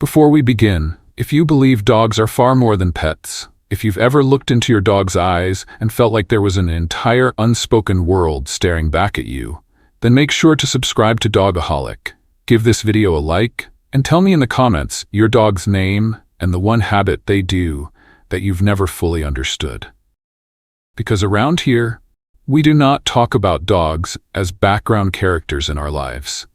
Before we begin, if you believe dogs are far more than pets, if you've ever looked into your dog's eyes and felt like there was an entire unspoken world staring back at you, then make sure to subscribe to Dogaholic. Give this video a like, and tell me in the comments your dog's name and the one habit they do that you've never fully understood. Because around here, we do not talk about dogs as background characters in our lives.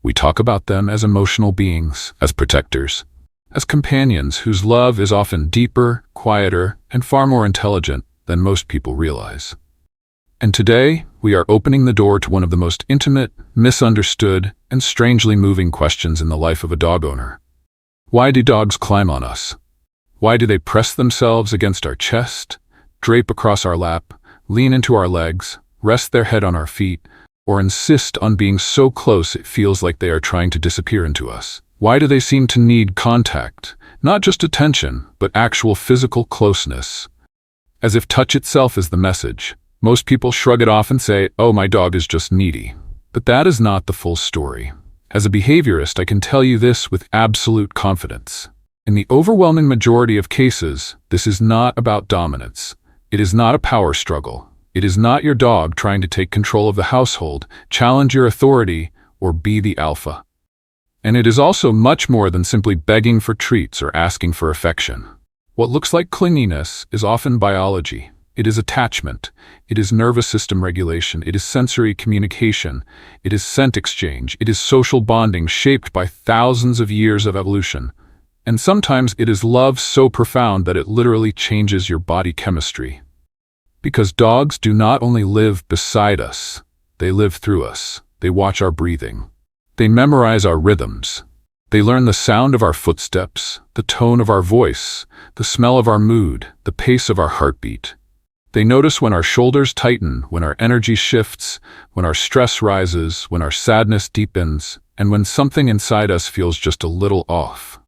We talk about them as emotional beings, as protectors, as companions whose love is often deeper, quieter, and far more intelligent than most people realize. And today, we are opening the door to one of the most intimate, misunderstood, and strangely moving questions in the life of a dog owner. Why do dogs climb on us? Why do they press themselves against our chest, drape across our lap, lean into our legs, rest their head on our feet, or insist on being so close it feels like they are trying to disappear into us? Why do they seem to need contact, not just attention, but actual physical closeness? As if touch itself is the message, most people shrug it off and say, "Oh, my dog is just needy." But that is not the full story. As a behaviorist, I can tell you this with absolute confidence. In the overwhelming majority of cases, this is not about dominance. It is not a power struggle. It is not your dog trying to take control of the household, challenge your authority, or be the alpha. And it is also much more than simply begging for treats or asking for affection. What looks like clinginess is often biology. It is attachment. It is nervous system regulation. It is sensory communication. It is scent exchange. It is social bonding shaped by thousands of years of evolution. And sometimes it is love so profound that it literally changes your body chemistry. Because dogs do not only live beside us, they live through us. They watch our breathing. They memorize our rhythms. They learn the sound of our footsteps, the tone of our voice, the smell of our mood, the pace of our heartbeat. They notice when our shoulders tighten, when our energy shifts, when our stress rises, when our sadness deepens, and when something inside us feels just a little off.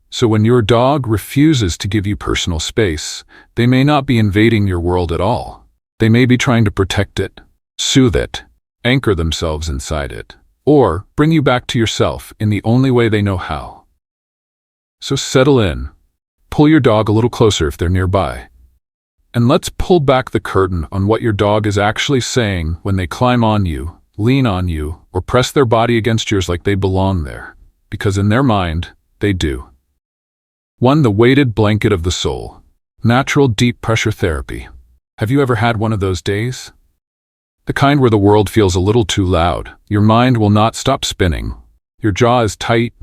So when your dog refuses to give you personal space, they may not be invading your world at all. They may be trying to protect it, soothe it, anchor themselves inside it, or bring you back to yourself in the only way they know how. So settle in, pull your dog a little closer if they're nearby, and let's pull back the curtain on what your dog is actually saying when they climb on you, lean on you, or press their body against yours like they belong there, because in their mind, they do. 1. The weighted blanket of the soul. Natural deep pressure therapy. Have you ever had one of those days? The kind where the world feels a little too loud. Your mind will not stop spinning. Your jaw is tight.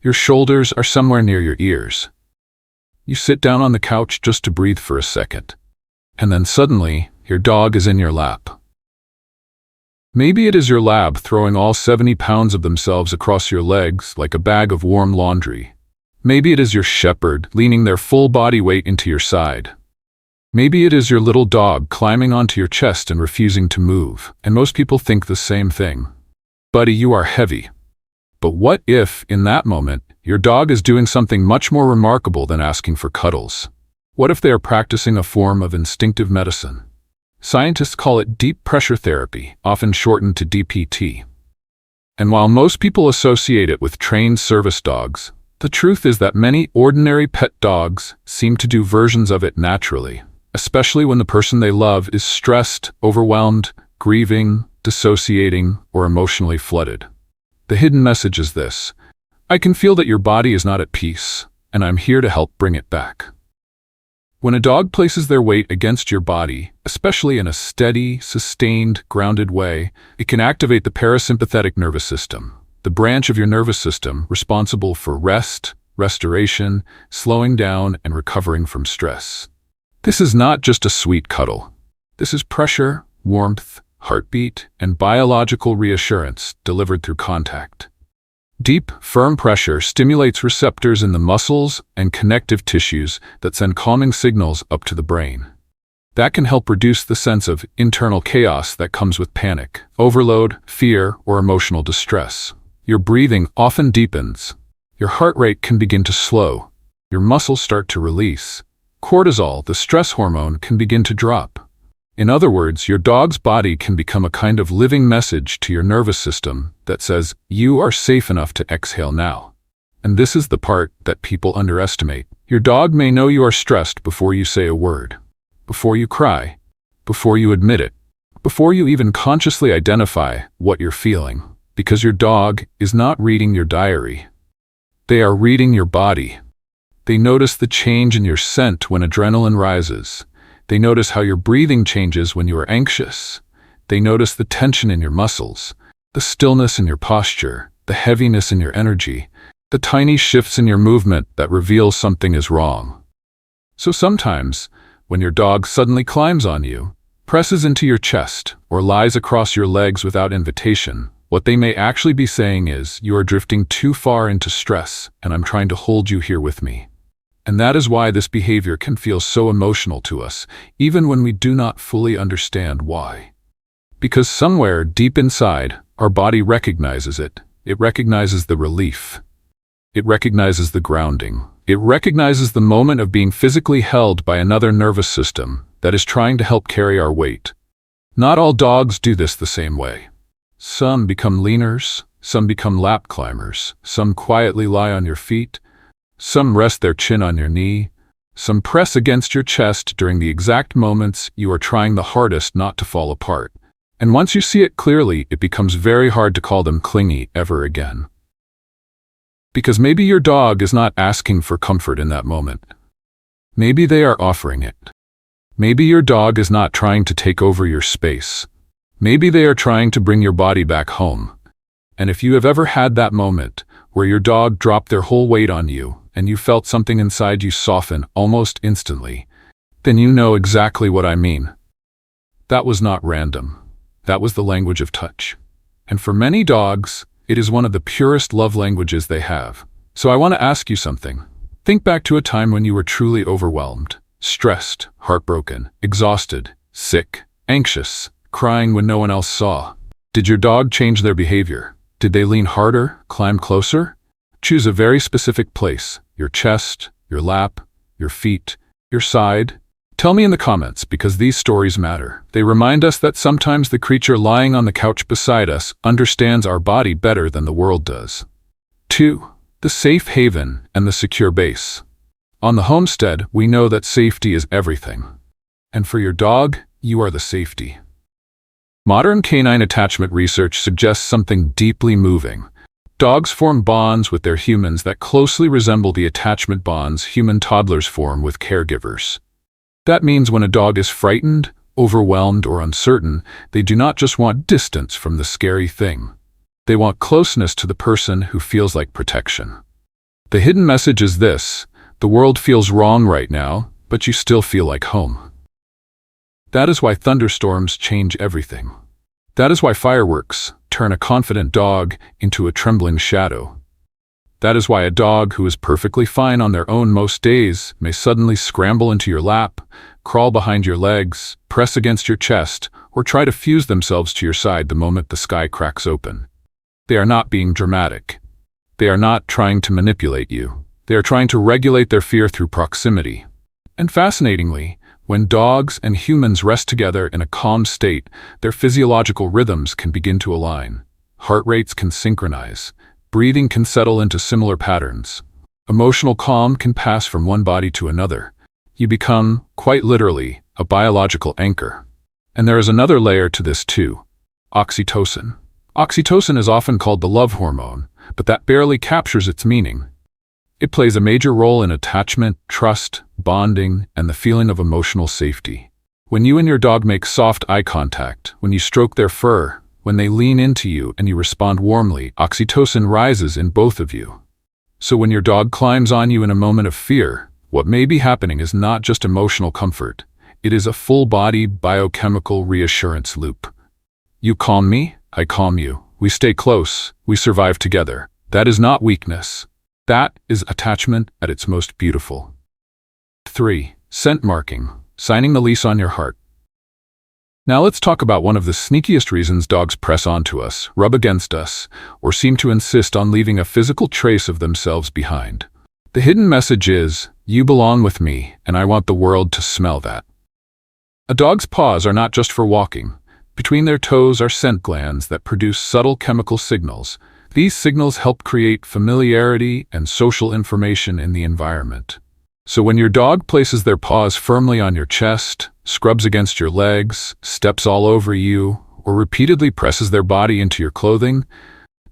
Your shoulders are somewhere near your ears. You sit down on the couch just to breathe for a second. And then suddenly, your dog is in your lap. Maybe it is your lab throwing all 70 pounds of themselves across your legs like a bag of warm laundry. Maybe it is your shepherd leaning their full body weight into your side. Maybe it is your little dog climbing onto your chest and refusing to move, and most people think the same thing. Buddy, you are heavy. But what if, in that moment, your dog is doing something much more remarkable than asking for cuddles? What if they are practicing a form of instinctive medicine? Scientists call it deep pressure therapy, often shortened to DPT. And while most people associate it with trained service dogs, the truth is that many ordinary pet dogs seem to do versions of it naturally, especially when the person they love is stressed, overwhelmed, grieving, dissociating, or emotionally flooded. The hidden message is this: I can feel that your body is not at peace, and I'm here to help bring it back. When a dog places their weight against your body, especially in a steady, sustained, grounded way, it can activate the parasympathetic nervous system, the branch of your nervous system responsible for rest, restoration, slowing down, and recovering from stress. This is not just a sweet cuddle. This is pressure, warmth, heartbeat, and biological reassurance delivered through contact. Deep, firm pressure stimulates receptors in the muscles and connective tissues that send calming signals up to the brain. That can help reduce the sense of internal chaos that comes with panic, overload, fear, or emotional distress. Your breathing often deepens. Your heart rate can begin to slow. Your muscles start to release. Cortisol, the stress hormone, can begin to drop. In other words, your dog's body can become a kind of living message to your nervous system that says, you are safe enough to exhale now. And this is the part that people underestimate. Your dog may know you are stressed before you say a word, before you cry, before you admit it, before you even consciously identify what you're feeling, because your dog is not reading your diary. They are reading your body. They notice the change in your scent when adrenaline rises. They notice how your breathing changes when you are anxious. They notice the tension in your muscles, the stillness in your posture, the heaviness in your energy, the tiny shifts in your movement that reveal something is wrong. So sometimes, when your dog suddenly climbs on you, presses into your chest, or lies across your legs without invitation, what they may actually be saying is, you are drifting too far into stress, and I'm trying to hold you here with me. And that is why this behavior can feel so emotional to us, even when we do not fully understand why. Because somewhere deep inside, our body recognizes it. It recognizes the relief. It recognizes the grounding. It recognizes the moment of being physically held by another nervous system that is trying to help carry our weight. Not all dogs do this the same way. Some become leaners, some become lap climbers, some quietly lie on your feet, some rest their chin on your knee, some press against your chest during the exact moments you are trying the hardest not to fall apart. And once you see it clearly, it becomes very hard to call them clingy ever again. Because maybe your dog is not asking for comfort in that moment. Maybe they are offering it. Maybe your dog is not trying to take over your space. Maybe they are trying to bring your body back home. And if you have ever had that moment where your dog dropped their whole weight on you and you felt something inside you soften almost instantly, then you know exactly what I mean. That was not random. That was the language of touch. And for many dogs, it is one of the purest love languages they have. So I want to ask you something. Think back to a time when you were truly overwhelmed, stressed, heartbroken, exhausted, sick, anxious, crying when no one else saw. Did your dog change their behavior? Did they lean harder, climb closer? Choose a very specific place, your chest, your lap, your feet, your side. Tell me in the comments, because these stories matter. They remind us that sometimes the creature lying on the couch beside us understands our body better than the world does. 2. The safe haven and the secure base. On the homestead, we know that safety is everything. And for your dog, you are the safety. Modern canine attachment research suggests something deeply moving. Dogs form bonds with their humans that closely resemble the attachment bonds human toddlers form with caregivers. That means when a dog is frightened, overwhelmed, or uncertain, they do not just want distance from the scary thing. They want closeness to the person who feels like protection. The hidden message is this: the world feels wrong right now, but you still feel like home. That is why thunderstorms change everything. That is why fireworks turn a confident dog into a trembling shadow. That is why a dog who is perfectly fine on their own most days may suddenly scramble into your lap, crawl behind your legs, press against your chest, or try to fuse themselves to your side the moment the sky cracks open. They are not being dramatic. They are not trying to manipulate you. They are trying to regulate their fear through proximity. And fascinatingly, when dogs and humans rest together in a calm state, their physiological rhythms can begin to align. Heart rates can synchronize. Breathing can settle into similar patterns. Emotional calm can pass from one body to another. You become, quite literally, a biological anchor. And there is another layer to this too: oxytocin. Oxytocin is often called the love hormone, but that barely captures its meaning. It plays a major role in attachment, trust, bonding, and the feeling of emotional safety. When you and your dog make soft eye contact, when you stroke their fur, when they lean into you and you respond warmly, oxytocin rises in both of you. So when your dog climbs on you in a moment of fear, what may be happening is not just emotional comfort. It is a full-body biochemical reassurance loop. You calm me, I calm you. We stay close, we survive together. That is not weakness. That is attachment at its most beautiful. 3. Scent marking, signing the lease on your heart. Now let's talk about one of the sneakiest reasons dogs press onto us, rub against us, or seem to insist on leaving a physical trace of themselves behind. The hidden message is, you belong with me, and I want the world to smell that. A dog's paws are not just for walking. Between their toes are scent glands that produce subtle chemical signals. These signals help create familiarity and social information in the environment. So when your dog places their paws firmly on your chest, scrubs against your legs, steps all over you, or repeatedly presses their body into your clothing,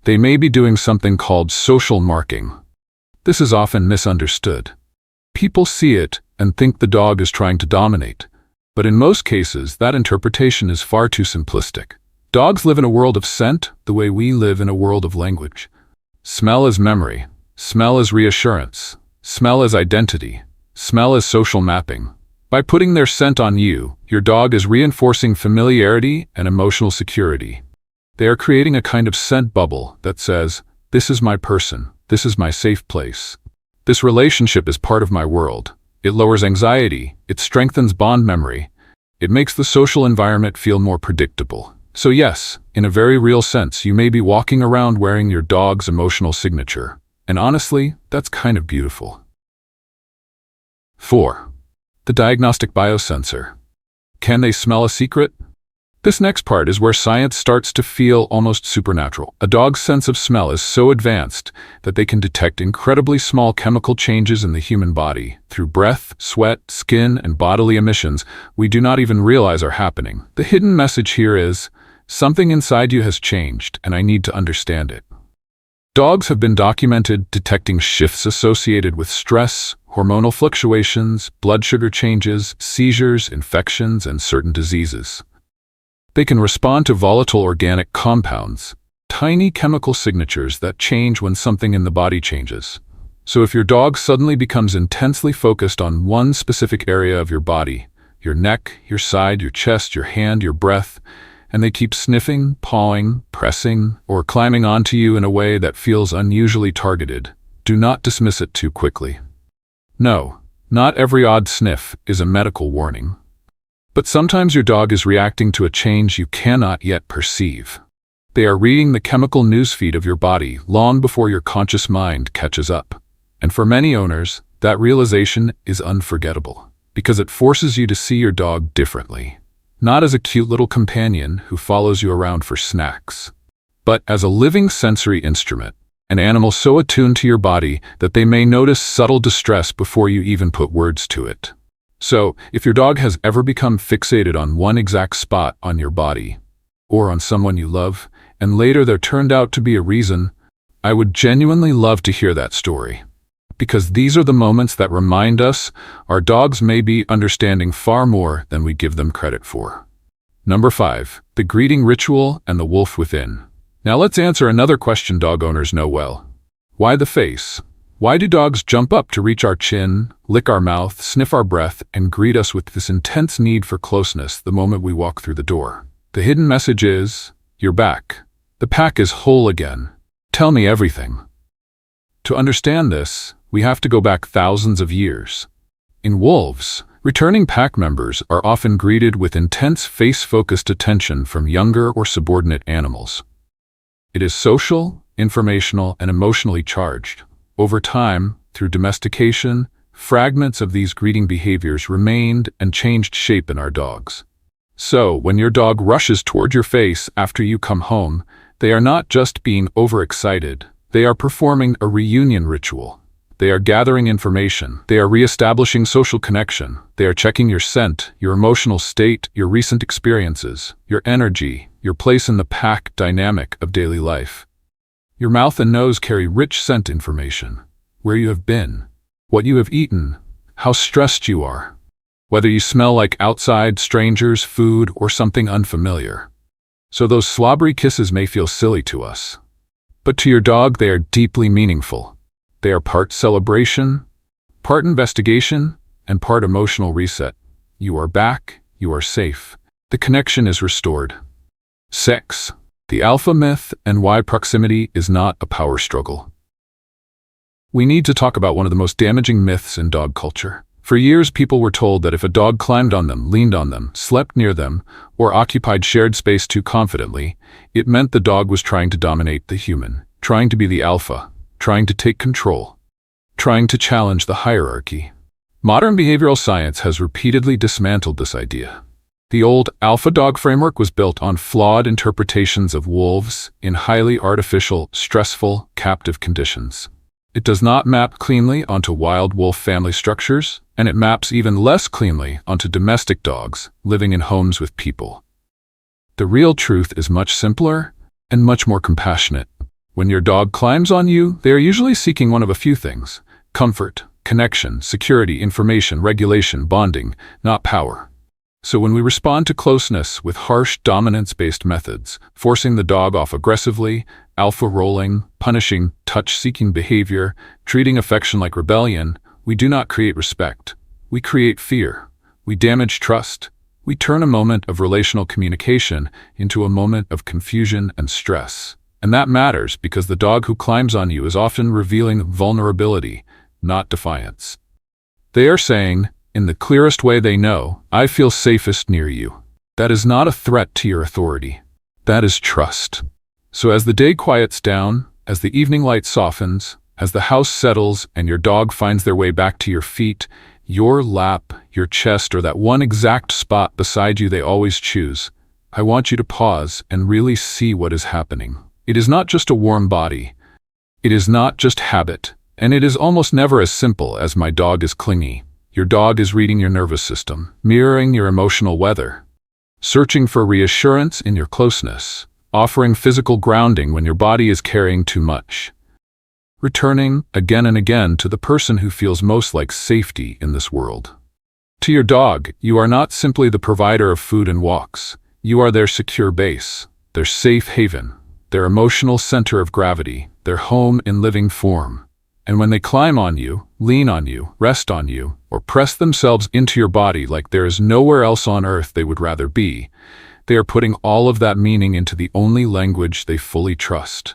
they may be doing something called social marking. This is often misunderstood. People see it and think the dog is trying to dominate, but in most cases, that interpretation is far too simplistic. Dogs live in a world of scent the way we live in a world of language. Smell is memory. Smell is reassurance. Smell is identity. Smell is social mapping. By putting their scent on you, your dog is reinforcing familiarity and emotional security. They are creating a kind of scent bubble that says, "This is my person. This is my safe place. This relationship is part of my world." It lowers anxiety. It strengthens bond memory. It makes the social environment feel more predictable. So yes, in a very real sense, you may be walking around wearing your dog's emotional signature. And honestly, that's kind of beautiful. 4. The diagnostic biosensor. Can they smell a secret? This next part is where science starts to feel almost supernatural. A dog's sense of smell is so advanced that they can detect incredibly small chemical changes in the human body through breath, sweat, skin, and bodily emissions we do not even realize are happening. The hidden message here is, something inside you has changed, and I need to understand it. Dogs have been documented detecting shifts associated with stress, hormonal fluctuations, blood sugar changes, seizures, infections, and certain diseases. They can respond to volatile organic compounds, tiny chemical signatures that change when something in the body changes. So if your dog suddenly becomes intensely focused on one specific area of your body, your neck, your side, your chest, your hand, your breath, and they keep sniffing, pawing, pressing, or climbing onto you in a way that feels unusually targeted, do not dismiss it too quickly. No, not every odd sniff is a medical warning. But sometimes your dog is reacting to a change you cannot yet perceive. They are reading the chemical newsfeed of your body long before your conscious mind catches up. And for many owners, that realization is unforgettable, because it forces you to see your dog differently. Not as a cute little companion who follows you around for snacks, but as a living sensory instrument, an animal so attuned to your body that they may notice subtle distress before you even put words to it. So, if your dog has ever become fixated on one exact spot on your body, or on someone you love, and later there turned out to be a reason, I would genuinely love to hear that story. Because these are the moments that remind us our dogs may be understanding far more than we give them credit for. Number 5. The greeting ritual and the wolf within. Now let's answer another question dog owners know well. Why the face? Why do dogs jump up to reach our chin, lick our mouth, sniff our breath, and greet us with this intense need for closeness the moment we walk through the door? The hidden message is, you're back. The pack is whole again. Tell me everything. To understand this, we have to go back thousands of years. In wolves, returning pack members are often greeted with intense face-focused attention from younger or subordinate animals. It is social, informational, and emotionally charged. Over time, through domestication, fragments of these greeting behaviors remained and changed shape in our dogs. So, when your dog rushes toward your face after you come home, they are not just being overexcited, they are performing a reunion ritual. They are gathering information, they are reestablishing social connection, they are checking your scent, your emotional state, your recent experiences, your energy, your place in the pack dynamic of daily life. Your mouth and nose carry rich scent information, where you have been, what you have eaten, how stressed you are, whether you smell like outside, strangers, food, or something unfamiliar. So those slobbery kisses may feel silly to us, but to your dog they are deeply meaningful. They are part celebration, part investigation, and part emotional reset. You are back, you are safe. The connection is restored. Sex. The alpha myth and why proximity is not a power struggle. We need to talk about one of the most damaging myths in dog culture. For years, people were told that if a dog climbed on them, leaned on them, slept near them, or occupied shared space too confidently, it meant the dog was trying to dominate the human, trying to be the alpha, trying to take control, trying to challenge the hierarchy. Modern behavioral science has repeatedly dismantled this idea. The old alpha dog framework was built on flawed interpretations of wolves in highly artificial, stressful, captive conditions. It does not map cleanly onto wild wolf family structures, and it maps even less cleanly onto domestic dogs living in homes with people. The real truth is much simpler and much more compassionate. When your dog climbs on you, they are usually seeking one of a few things: comfort, connection, security, information, regulation, bonding, not power. So when we respond to closeness with harsh dominance-based methods, forcing the dog off aggressively, alpha rolling, punishing, touch-seeking behavior, treating affection like rebellion, we do not create respect. We create fear. We damage trust. We turn a moment of relational communication into a moment of confusion and stress. And that matters because the dog who climbs on you is often revealing vulnerability, not defiance. They are saying, in the clearest way they know, "I feel safest near you." That is not a threat to your authority. That is trust. So as the day quiets down, as the evening light softens, as the house settles and your dog finds their way back to your feet, your lap, your chest, or that one exact spot beside you they always choose, I want you to pause and really see what is happening. It is not just a warm body. It is not just habit. And it is almost never as simple as "my dog is clingy." Your dog is reading your nervous system, mirroring your emotional weather, searching for reassurance in your closeness, offering physical grounding when your body is carrying too much, returning again and again to the person who feels most like safety in this world. To your dog, you are not simply the provider of food and walks. You are their secure base, their safe haven, their emotional center of gravity, their home in living form. And when they climb on you, lean on you, rest on you, or press themselves into your body like there is nowhere else on earth they would rather be, they are putting all of that meaning into the only language they fully trust: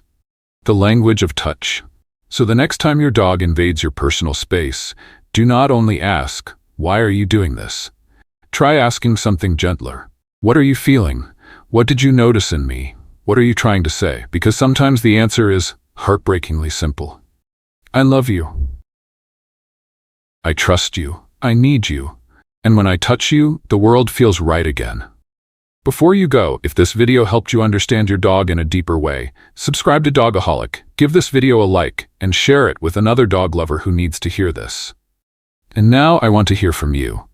the language of touch. So the next time your dog invades your personal space, do not only ask, "Why are you doing this?" Try asking something gentler. "What are you feeling? What did you notice in me? What are you trying to say?" Because sometimes the answer is heartbreakingly simple. "I love you. I trust you. I need you. And when I touch you, the world feels right again." Before you go, if this video helped you understand your dog in a deeper way, subscribe to Dogaholic, give this video a like, and share it with another dog lover who needs to hear this. And now I want to hear from you.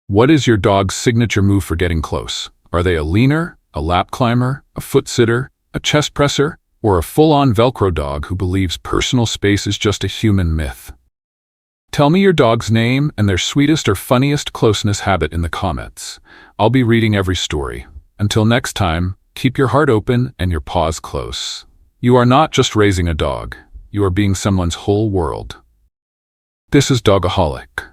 What is your dog's signature move for getting close? Are they a leaner, a lap climber, a foot sitter, a chest presser, or a full-on Velcro dog who believes personal space is just a human myth? Tell me your dog's name and their sweetest or funniest closeness habit in the comments. I'll be reading every story. Until next time, keep your heart open and your paws close. You are not just raising a dog. You are being someone's whole world. This is Dogaholic.